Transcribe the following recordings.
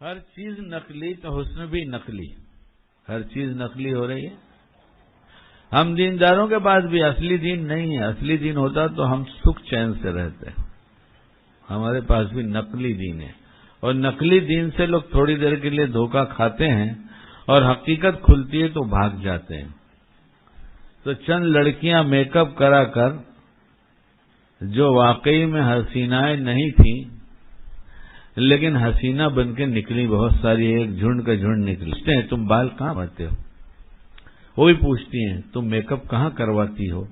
ہر چیز نقلی تو حسن بھی نقلی، ہر چیز نقلی ہو رہی ہے۔ ہم دینداروں کے پاس بھی اصلی دین نہیں ہے، اصلی دین ہوتا تو ہم سکھ چین سے رہتے، ہمارے پاس بھی نقلی دین ہے، اور نقلی دین سے لوگ تھوڑی دیر کے لیے دھوکہ کھاتے ہیں اور حقیقت کھلتی ہے تو بھاگ جاتے ہیں۔ تو چند لڑکیاں میک اپ کرا کر جو واقعی میں حسینائیں نہیں تھیں لیکن حسینہ بن کے نکلی، بہت ساری، ایک جھنڈ کا جھنڈ نکلی۔ پوچھتے ہیں تم بال کہاں بناتے ہو، وہ بھی پوچھتی ہیں تم میک اپ کہاں کرواتی ہو،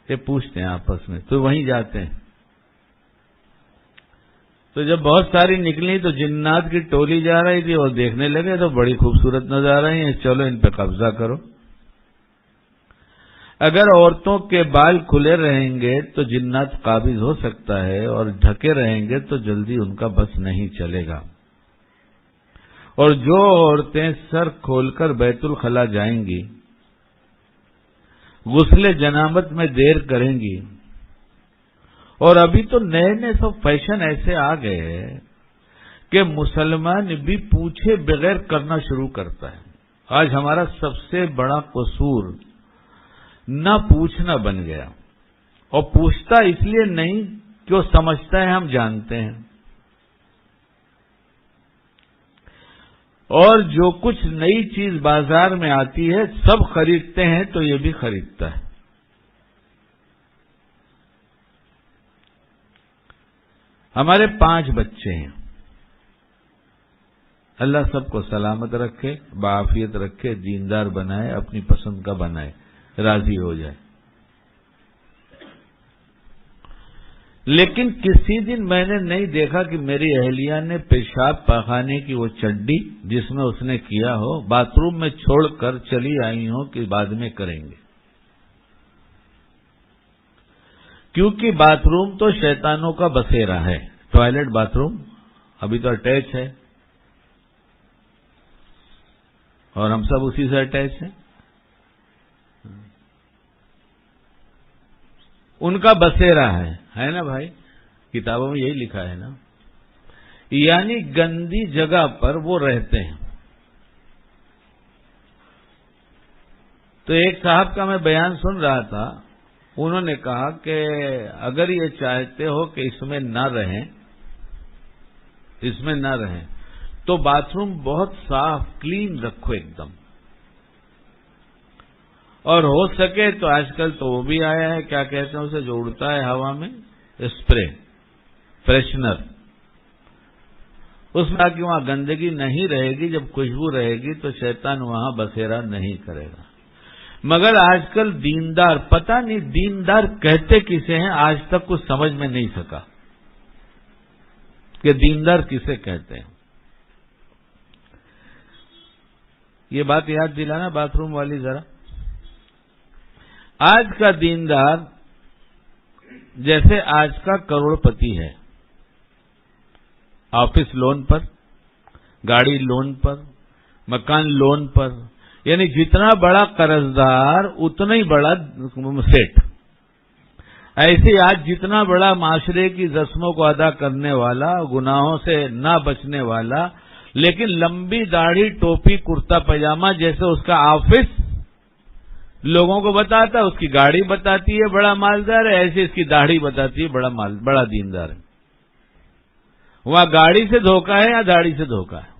یہ پوچھتے ہیں آپس میں، تو وہیں جاتے ہیں۔ تو جب بہت ساری نکلی تو جنات کی ٹولی جا رہی تھی اور دیکھنے لگے تو بڑی خوبصورت نظر آ رہی ہیں، چلو ان پہ قبضہ کرو۔ اگر عورتوں کے بال کھلے رہیں گے تو جنات قابض ہو سکتا ہے، اور ڈھکے رہیں گے تو جلدی ان کا بس نہیں چلے گا۔ اور جو عورتیں سر کھول کر بیت الخلا جائیں گی، غسل جنابت میں دیر کریں گی، اور ابھی تو نئے نئے سب فیشن ایسے آ گئے ہیں کہ مسلمان بھی پوچھے بغیر کرنا شروع کرتا ہے۔ آج ہمارا سب سے بڑا قصور نہ پوچھنا بن گیا، اور پوچھتا اس لیے نہیں کہ وہ سمجھتا ہے ہم جانتے ہیں، اور جو کچھ نئی چیز بازار میں آتی ہے سب خریدتے ہیں تو یہ بھی خریدتا ہے۔ ہمارے 5 بچے ہیں، اللہ سب کو سلامت رکھے، بعافیت رکھے، دیندار بنائے، اپنی پسند کا بنائے، راضی ہو جائے۔ لیکن کسی دن میں نے نہیں دیکھا کہ میری اہلیہ نے پیشاب پاخانے کی وہ چڈی جس میں اس نے کیا ہو باتھ روم میں چھوڑ کر چلی آئی ہوں کہ بعد میں کریں گے، کیونکہ باتھ روم تو شیطانوں کا بسیرا ہے۔ ٹوائلٹ باتھ روم ابھی تو اٹیچ ہے، اور ہم سب اسی سے اٹیچ ہیں۔ ان کا بسیرا ہے نا بھائی، کتابوں میں یہی لکھا ہے نا، یعنی گندی جگہ پر وہ رہتے ہیں۔ تو ایک صاحب کا میں بیان سن رہا تھا، انہوں نے کہا کہ اگر یہ چاہتے ہو کہ اس میں نہ رہیں تو باتھ روم بہت صاف کلین رکھو ایک دم، اور ہو سکے تو آج کل تو وہ بھی آیا ہے، کیا کہتے ہیں اسے، جو اڑتا ہے ہوا میں، اسپرے، فریشنر، اس میں کہ وہاں گندگی نہیں رہے گی، جب خوشبو رہے گی تو شیطان وہاں بسیرا نہیں کرے گا۔ مگر آج کل دیندار، پتہ نہیں دیندار کہتے کسے ہیں، آج تک کچھ سمجھ میں نہیں سکا کہ دیندار کسے کہتے ہیں۔ یہ بات یاد دلانا باتھ روم والی ذرا۔ آج کا دیندار جیسے آج کا کروڑ پتی ہے، آفس لون پر، گاڑی لون پر، مکان لون پر، یعنی جتنا بڑا قرضدار اتنا ہی بڑا سیٹ۔ ایسے آج جتنا بڑا معاشرے کی رسموں کو ادا کرنے والا، گناہوں سے نہ بچنے والا، لیکن لمبی داڑھی، ٹوپی، کرتا پاجامہ جیسے اس کا آفس لوگوں کو بتاتا ہے، اس کی گاڑی بتاتی ہے بڑا مالدار ہے، ایسے اس کی داڑھی بتاتی ہے بڑا دیندار ہے۔ وہاں گاڑی سے دھوکہ ہے یا داڑھی سے دھوکہ ہے؟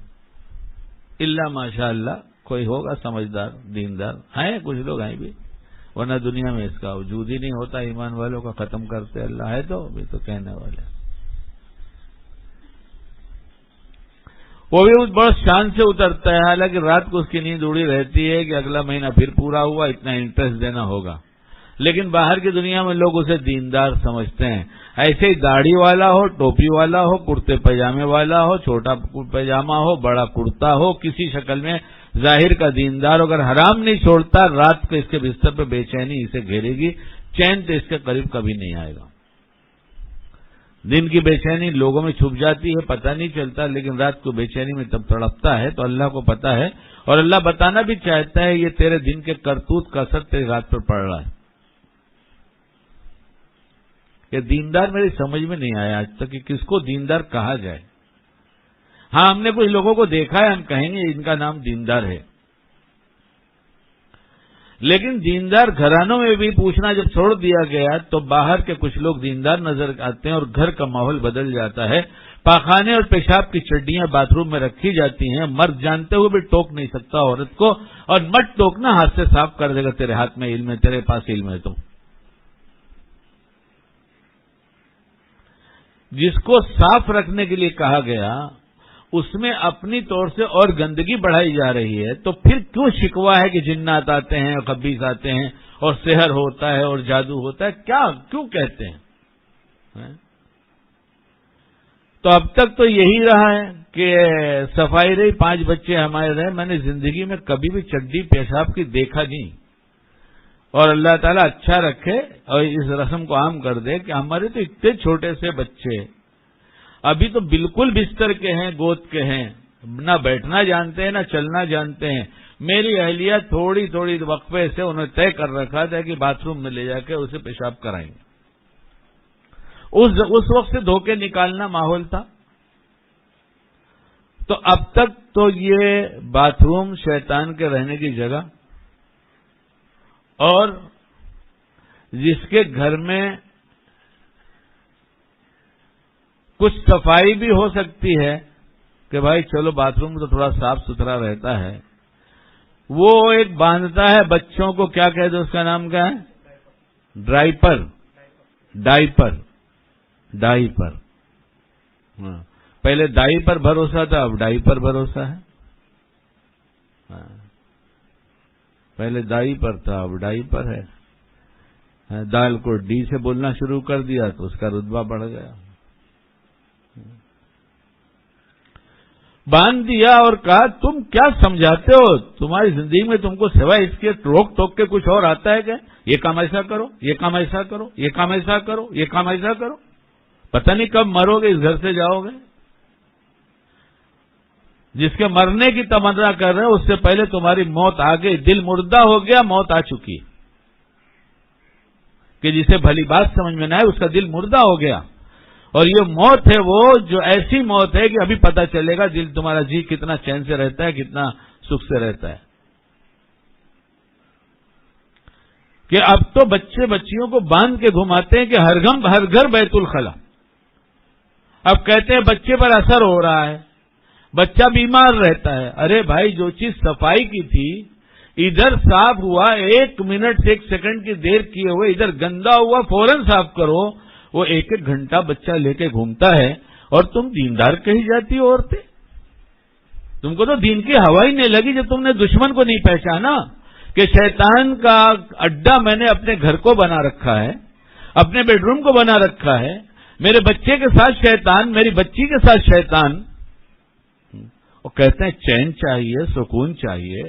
الا ماشاء اللہ کوئی ہوگا سمجھدار دیندار، ہیں کچھ لوگ ہیں بھی، ورنہ دنیا میں اس کا وجود ہی نہیں ہوتا۔ ایمان والوں کا ختم کرتے اللہ ہے تو بھی تو کہنے والے، وہ بھی بہت شان سے اترتا ہے، حالانکہ رات کو اس کی نیند اڑی رہتی ہے کہ اگلا مہینہ پھر پورا ہوا، اتنا انٹرسٹ دینا ہوگا، لیکن باہر کی دنیا میں لوگ اسے دیندار سمجھتے ہیں۔ ایسے ہی داڑھی والا ہو، ٹوپی والا ہو، کرتے پاجامے والا ہو، چھوٹا پاجامہ ہو، بڑا کرتا ہو، کسی شکل میں ظاہر کا دیندار، اگر حرام نہیں چھوڑتا، رات کو اس کے بستر پہ بے چینی اسے گھیرے گی، چین تو اس کے قریب کبھی نہیں آئے گا۔ دن کی بے چینی لوگوں میں چھپ جاتی ہے، پتہ نہیں چلتا، لیکن رات کو بے چینی میں تب تڑپتا ہے تو اللہ کو پتا ہے، اور اللہ بتانا بھی چاہتا ہے یہ تیرے دن کے کرتوت کا اثر تیری رات پر پڑ رہا ہے۔ یہ دیندار میری سمجھ میں نہیں آیا آج تک کہ کس کو دیندار کہا جائے۔ ہاں ہم نے کچھ لوگوں کو دیکھا ہے، ہم کہیں گے ان کا نام دیندار ہے، لیکن دیندار گھرانوں میں بھی پوچھنا جب چھوڑ دیا گیا تو باہر کے کچھ لوگ دیندار نظر آتے ہیں اور گھر کا ماحول بدل جاتا ہے. پاخانے اور پیشاب کی چڈیاں باتھ روم میں رکھی جاتی ہیں، مرد جانتے ہوئے بھی ٹوک نہیں سکتا عورت کو، اور مت ٹوکنا، ہاتھ سے صاف کر دے گا، تیرے ہاتھ میں علم ہے، تیرے پاس علم ہے. تو جس کو صاف رکھنے کے لیے کہا گیا اس میں اپنی طور سے اور گندگی بڑھائی جا رہی ہے، تو پھر کیوں شکوہ ہے کہ جنات آتے ہیں، خبیث آتے ہیں اور سحر ہوتا ہے اور جادو ہوتا ہے؟ کیوں کہتے ہیں؟ تو اب تک تو یہی رہا ہے کہ صفائی رہی، 5 بچے ہمارے رہے، میں نے زندگی میں کبھی بھی چڈی پیشاب کی دیکھا نہیں. اور اللہ تعالیٰ اچھا رکھے اور اس رسم کو عام کر دے کہ ہمارے تو اتنے چھوٹے سے بچے ابھی تو بالکل بستر کے ہیں، گود کے ہیں، نہ بیٹھنا جانتے ہیں نہ چلنا جانتے ہیں. میری اہلیہ تھوڑی تھوڑی وقفے سے انہوں نے طے کر رکھا تھا کہ باتھ روم میں لے جا کے اسے پیشاب کرائیں گے. اس وقت سے دھوکے نکالنا ماحول تھا. تو اب تک تو یہ باتھ روم شیطان کے رہنے کی جگہ، اور جس کے گھر میں کچھ صفائی بھی ہو سکتی ہے کہ بھائی چلو باتھ روم تو تھوڑا صاف ستھرا رہتا ہے، وہ ایک باندھتا ہے بچوں کو، کیا کہتے ہیں اس کا نام کیا ہے؟ ڈائپر. پہلے دائی پر بھروسہ تھا، اب ڈائی پر بھروسہ ہے. پہلے دائی پر تھا، اب ڈائی پر ہے. دال کو ڈی سے بولنا شروع کر دیا تو اس کا رتبہ بڑھ گیا. باندھ دیا اور کہا تم کیا سمجھاتے ہو؟ تمہاری زندگی میں تم کو سوائے اس کے روک ٹوک کے کچھ اور آتا ہے کیا؟ یہ کام ایسا کرو، یہ کام ایسا کرو، یہ کام ایسا کرو، یہ کام ایسا کرو. پتہ نہیں کب مرو گے، اس گھر سے جاؤ گے. جس کے مرنے کی تمنا کر رہے ہو اس سے پہلے تمہاری موت آ گئی. دل مردہ ہو گیا، موت آ چکی. کہ جسے بھلی بات سمجھ میں نہ آئے اس کا دل مردہ ہو گیا. اور یہ موت ہے وہ جو ایسی موت ہے کہ ابھی پتہ چلے گا دل تمہارا جی کتنا چین سے رہتا ہے، کتنا سکھ سے رہتا ہے. کہ اب تو بچے بچیوں کو باندھ کے گھماتے ہیں کہ ہر گھر بیت الخلا. اب کہتے ہیں بچے پر اثر ہو رہا ہے، بچہ بیمار رہتا ہے. ارے بھائی جو چیز صفائی کی تھی ادھر صاف ہوا، 1 منٹ سے 1 سیکنڈ کی دیر کیے ہوئے ادھر گندا ہوا فوراً صاف کرو. وہ 1 گھنٹہ بچہ لے کے گھومتا ہے اور تم دیندار کہی جاتی ہو عورتیں. تم کو تو دین کی ہوا ہی نہیں لگی جب تم نے دشمن کو نہیں پہچانا کہ شیطان کا اڈا میں نے اپنے گھر کو بنا رکھا ہے، اپنے بیڈ روم کو بنا رکھا ہے. میرے بچے کے ساتھ شیطان، میری بچی کے ساتھ شیطان. وہ کہتے ہیں چین چاہیے، سکون چاہیے.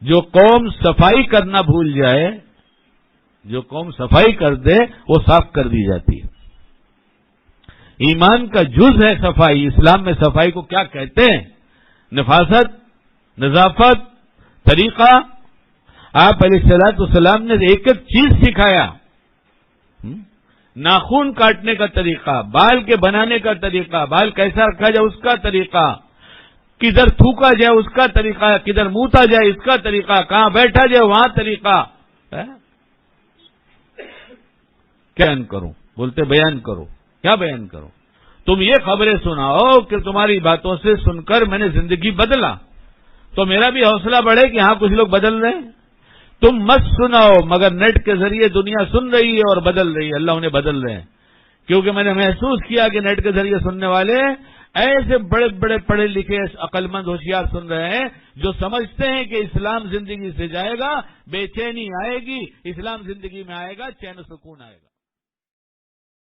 جو قوم صفائی کرنا بھول جائے، جو قوم صفائی کر دے وہ صاف کر دی جاتی ہے. ایمان کا جز ہے صفائی. اسلام میں صفائی کو کیا کہتے ہیں؟ نفاست، نظافت، طریقہ. آپ علیہ الصلوۃ والسلام نے ایک ایک چیز سکھایا. ناخن کاٹنے کا طریقہ، بال کے بنانے کا طریقہ، بال کیسا رکھا جائے اس کا طریقہ، کدھر تھوکا جائے اس کا طریقہ، کدھر موتا جائے اس کا طریقہ، کہاں بیٹھا جائے وہاں طریقہ. بیان کروں بولتے بیان کرو، کیا بیان کرو؟ تم یہ خبریں سناؤ کہ تمہاری باتوں سے سن کر میں نے زندگی بدلا تو میرا بھی حوصلہ بڑھے کہ ہاں کچھ لوگ بدل رہے ہیں. تم مت سناؤ، مگر نیٹ کے ذریعے دنیا سن رہی ہے اور بدل رہی ہے. اللہ انہیں بدل رہے ہیں کیونکہ میں نے محسوس کیا کہ نیٹ کے ذریعے سننے والے ایسے بڑے بڑے پڑھے لکھے عقل مند ہوشیار سن رہے ہیں جو سمجھتے ہیں کہ اسلام زندگی سے جائے گا، بے چینی آئے گی، اسلام زندگی میں آئے گا، چین و سکون آئے گا.